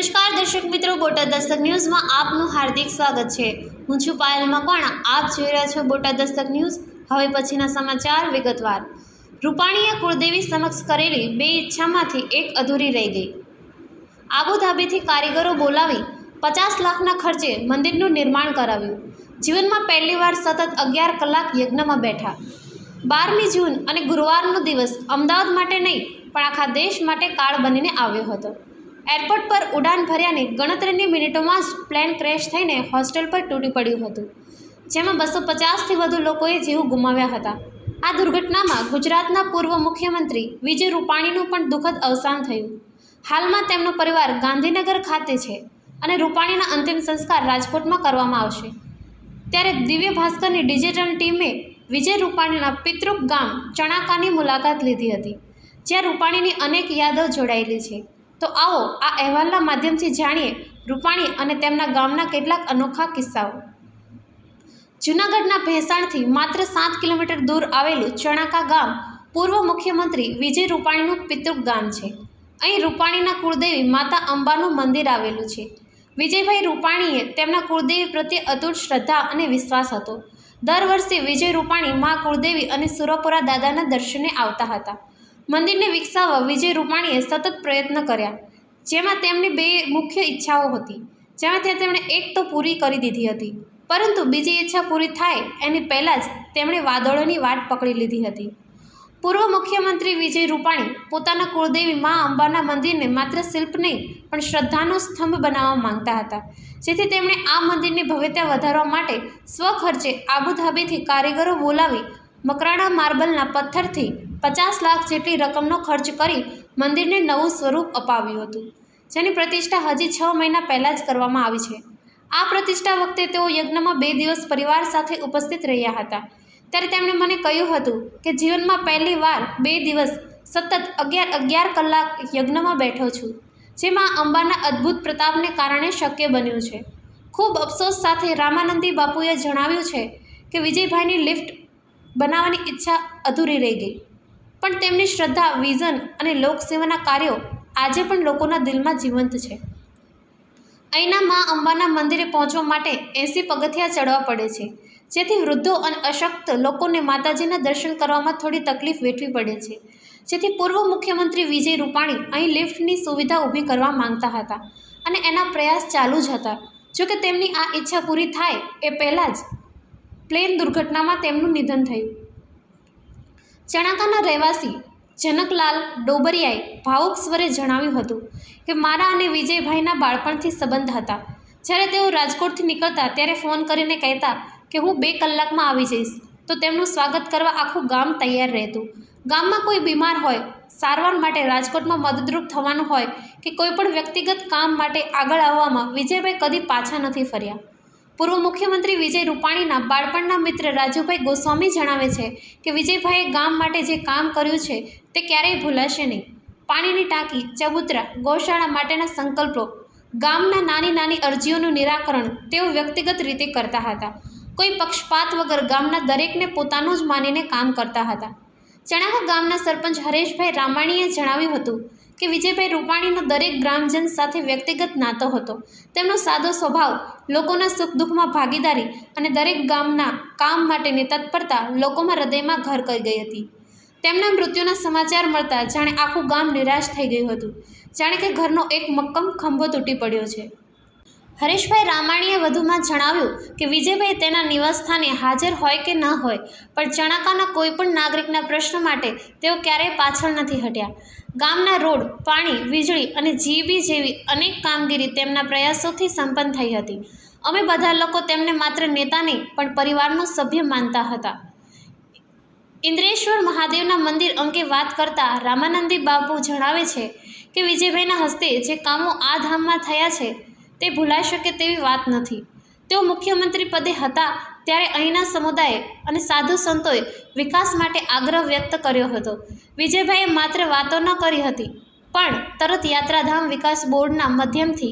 નમસ્કાર દર્શક મિત્રો, બોટાદ દસ્તક ન્યૂઝમાં આપનું હાર્દિક સ્વાગત છે। હું છું પાયલ મકવાણા। આપ જોઈ રહ્યા છો બોટાદ દસ્તક ન્યૂઝ। હવે પછીના સમાચાર વિગતવાર। રૂપાણીએ કુળદેવી સમક્ષ કરેલી બે ઈચ્છામાંથી એક અધૂરી રહી ગઈ। આબુધાબીથી કારીગરો બોલાવી 50 લાખના ખર્ચે મંદિરનું નિર્માણ કરાવ્યું। જીવનમાં પહેલીવાર સતત 11 કલાક યજ્ઞમાં બેઠા। 12મી જૂન અને ગુરુવારનો દિવસ અમદાવાદ માટે નહીં પણ આખા દેશ માટે કાળ બનીને આવ્યો હતો। એરપોર્ટ પર ઉડાન ભર્યાની ગણતરીની મિનિટોમાં જ પ્લેન ક્રેશ થઈને હોસ્ટેલ પર તૂટી પડ્યું હતું, જેમાં 250થી વધુ લોકોએ જીવ ગુમાવ્યા હતા। આ દુર્ઘટનામાં ગુજરાતના પૂર્વ મુખ્યમંત્રી વિજય રૂપાણીનું પણ દુઃખદ અવસાન થયું। હાલમાં તેમનો પરિવાર ગાંધીનગર ખાતે છે અને રૂપાણીના અંતિમ સંસ્કાર રાજકોટમાં કરવામાં આવશે। ત્યારે દિવ્ય ભાસ્કરની ડિજિટલ ટીમે વિજય રૂપાણીના પિતૃક ગામ ચણાકાની મુલાકાત લીધી હતી, જ્યાં રૂપાણીની અનેક યાદો જોડાયેલી છે। તો આવો આ અહેવાલના માધ્યમથી જાણીએ રૂપાણી અને તેમના ગામના કેટલાક અનોખા કિસ્સાઓ। જૂનાગઢના ભેંસાણથી માત્ર 7 કિલોમીટર દૂર આવેલું ચણાકા ગામ પૂર્વ મુખ્યમંત્રી વિજય રૂપાણીનું પિતૃક ગામ છે। અહીં રૂપાણીના કુળદેવી માતા અંબાનું મંદિર આવેલું છે। વિજયભાઈ રૂપાણીએ તેમના કુળદેવી પ્રત્યે અતૂટ શ્રદ્ધા અને વિશ્વાસ હતો। દર વર્ષે વિજય રૂપાણી મા કુળદેવી અને સુરપુરા દાદાના દર્શને આવતા હતા। મંદિરને વિકસાવવા વિજય રૂપાણીએ સતત પ્રયત્ન કર્યા, જેમાં તેમની બે મુખ્ય ઈચ્છાઓ હતી, જેમાંથી તેમણે એક તો પૂરી કરી દીધી હતી, પરંતુ બીજી ઈચ્છા પૂરી થાય એની પહેલાં જ તેમણે વાદળોની વાટ પકડી લીધી હતી। પૂર્વ મુખ્યમંત્રી વિજય રૂપાણી પોતાના કુળદેવી મા અંબાના મંદિરને માત્ર શિલ્પ નહીં પણ શ્રદ્ધાનો સ્તંભ બનાવવા માંગતા હતા, જેથી તેમણે આ મંદિરની ભવ્યતા વધારવા માટે સ્વખર્ચે આબુધાબીથી કારીગરો બોલાવી મકરાણા માર્બલના પથ્થરથી 50 લાખ જેટલી રકમનો ખર્ચ કરી મંદિરને નવું સ્વરૂપ અપાવ્યું હતું, જેની પ્રતિષ્ઠા હજી 6 મહિના પહેલાં જ કરવામાં આવી છે। આ પ્રતિષ્ઠા વખતે તેઓ યજ્ઞમાં 2 દિવસ પરિવાર સાથે ઉપસ્થિત રહ્યા હતા। ત્યારે તેમણે મને કહ્યું હતું કે જીવનમાં પહેલી વાર 2 દિવસ સતત 11 કલાક યજ્ઞમાં બેઠો છું, જેમાં અંબાના અદ્ભુત પ્રતાપને કારણે શક્ય બન્યું છે। ખૂબ અફસોસ સાથે રામાનંદી બાપુએ જણાવ્યું છે કે વિજયભાઈની લિફ્ટ બનાવવાની ઈચ્છા અધૂરી રહી ગઈ, પણ તેમની શ્રદ્ધા, વિઝન અને લોકસેવાના કાર્યો આજે પણ લોકોના દિલમાં જીવંત છે। અહીંના મા અંબાના મંદિરે પહોંચવા માટે 80 પગથિયાં ચડવા પડે છે, જેથી વૃદ્ધો અને અશક્ત લોકોને માતાજીના દર્શન કરવામાં થોડી તકલીફ વેઠવી પડે છે। જેથી પૂર્વ મુખ્યમંત્રી વિજય રૂપાણી અહીં લિફ્ટની સુવિધા ઊભી કરવા માંગતા હતા અને એના પ્રયાસ ચાલુ જ હતા। જોકે તેમની આ ઈચ્છા પૂરી થાય એ પહેલાં જ પ્લેન દુર્ઘટનામાં તેમનું નિધન થયું। ચણાકાના રહેવાસી જનકલાલ ડોબરિયાએ ભાવુક સ્વરે જણાવ્યું હતું કે મારા અને વિજયભાઈના બાળપણથી સંબંધ હતા। જ્યારે તેઓ રાજકોટથી નીકળતા ત્યારે ફોન કરીને કહેતા કે હું 2 કલાકમાં આવી જઈશ, તો તેમનું સ્વાગત કરવા આખું ગામ તૈયાર રહેતું। ગામમાં કોઈ બીમાર હોય, સારવાર માટે રાજકોટમાં મદદરૂપ થવાનું હોય કે કોઈ પણ વ્યક્તિગત કામ માટે આગળ આવવામાં વિજયભાઈ કદી પાછા નથી ફર્યા। પૂર્વ મુખ્યમંત્રી વિજય રૂપાણીના બાળપણના મિત્ર રાજુભાઈ ગોસ્વામી જણાવે છે કે વિજયભાઈએ ગામ માટે જે કામ કર્યું છે તે ક્યારેય ભૂલાશે નહીં। પાણીની ટાંકી, ચબૂતરા, ગૌશાળા માટેના સંકલ્પો, ગામના નાની નાની અરજીઓનું નિરાકરણ તેઓ વ્યક્તિગત રીતે કરતા હતા। કોઈ પક્ષપાત વગર ગામના દરેકને પોતાનું જ માનીને કામ કરતા હતા। ચણાકા ગામના સરપંચ હરેશભાઈ રામાણીએ જણાવ્યું હતું કે વિજયભાઈ રૂપાણીનો દરેક ગ્રામજન સાથે વ્યક્તિગત નાતો હતો। તેમનો સાદો સ્વભાવ, લોકોના સુખ દુઃખમાં ભાગીદારી અને દરેક ગામના કામ માટેની તત્પરતા લોકોમાં હૃદયમાં ઘર કરી ગઈ હતી। તેમના મૃત્યુના સમાચાર મળતા જાણે આખું ગામ નિરાશ થઈ ગયું હતું, જાણે કે ઘરનો એક મક્કમ ખંભો તૂટી પડ્યો છે। હરેશભાઈ રામાણીએ વધુમાં જણાવ્યું કે વિજયભાઈ તેના નિવાસસ્થાને હાજર હોય કે ન હોય, પણ ચણાકાના કોઈ પણ નાગરિકના પ્રશ્ન માટે તેઓ ક્યારેય પાછળ નથી હટ્યા। ગામના રોડ, પાણી, વીજળી અને જીબી જેવી અનેક કામગીરી તેમના પ્રયાસોથી સંપન્ન થઈ હતી। અમે બધા લોકો તેમને માત્ર નેતા નહીં પણ પરિવારનો સભ્ય માનતા હતા। ઇન્દ્રેશ્વર મહાદેવના મંદિર અંગે વાત કરતા રામાનંદી બાપુ જણાવે છે કે વિજયભાઈના હસ્તે જે કામો આ ધામમાં થયા છે તે ભૂલાઈ શકે તેવી વાત નથી। તેઓ મુખ્યમંત્રી પદે હતા ત્યારે અહીંના સમુદાય અને સાધુ સંતોએ વિકાસ માટે આગ્રહ વ્યક્ત કર્યો હતો। વિજયભાઈએ માત્ર વાતો ન કરી હતી, પણ તરત યાત્રાધામ વિકાસ બોર્ડના માધ્યમથી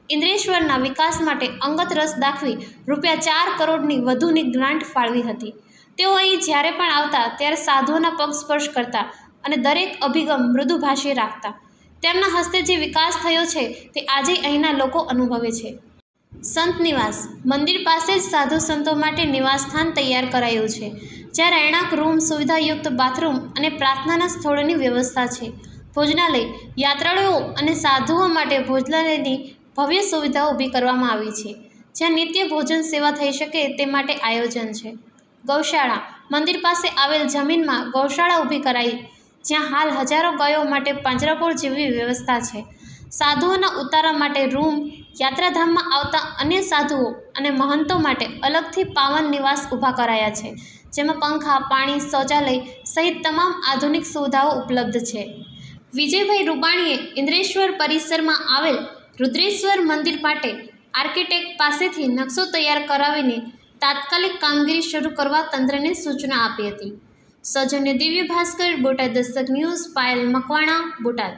ઇન્દ્રેશ્વરના વિકાસ માટે અંગત રસ દાખવી ₹4 કરોડની વધુની ગ્રાન્ટ ફાળવી હતી। તેઓ અહીં જ્યારે પણ આવતા ત્યારે સાધુઓના પગ સ્પર્શ કરતા અને દરેક અભિગમ મૃદુભાષી રાખતા। તેમના હસ્તે જે વિકાસ થયો છે તે આજે અહીંના લોકો અનુભવે છે. સંત નિવાસ મંદિર પાસે જ સાધુ સંતો માટે નિવાસસ્થાન તૈયાર કરાયું છે, જ્યાં રહેણાંક રૂમ, સુવિધાયુક્ત બાથરૂમ અને પ્રાર્થનાના સ્થળોની વ્યવસ્થા છે. ભોજનાલય યાત્રાળુઓ અને સાધુઓ માટે ભોજનાલયની ભવ્ય સુવિધાઓ ઊભી કરવામાં આવી છે, જ્યાં નિત્ય ભોજન સેવા થઈ શકે તે માટે આયોજન છે. ગૌશાળા મંદિર પાસે આવેલ જમીનમાં ગૌશાળા ઊભી કરાઈ, જ્યાં હાલ હજારો ગાયો માટે પાંજરાપોળ જેવી વ્યવસ્થા છે. સાધુઓના ઉતારા માટે રૂમ, યાત્રાધામમાં આવતા અન્ય સાધુઓ અને મહંતો માટે અલગથી પાવન નિવાસ ઊભા કરાયા છે, જેમાં પંખા, પાણી, શૌચાલય સહિત તમામ આધુનિક સુવિધાઓ ઉપલબ્ધ છે. વિજયભાઈ રૂપાણીએ ઇન્દ્રેશ્વર પરિસરમાં આવેલ રુદ્રેશ્વર મંદિર માટે આર્કિટેક્ટ પાસેથી નકશો તૈયાર કરાવીને તાત્કાલિક કામગીરી શરૂ કરવા તંત્રને સૂચના આપી હતી. સૌજન્ય દિવ્ય ભાસ્કર, બોટાદ દસ્તક ન્યૂઝ, પાયલ મકવાણા, બોટાદ.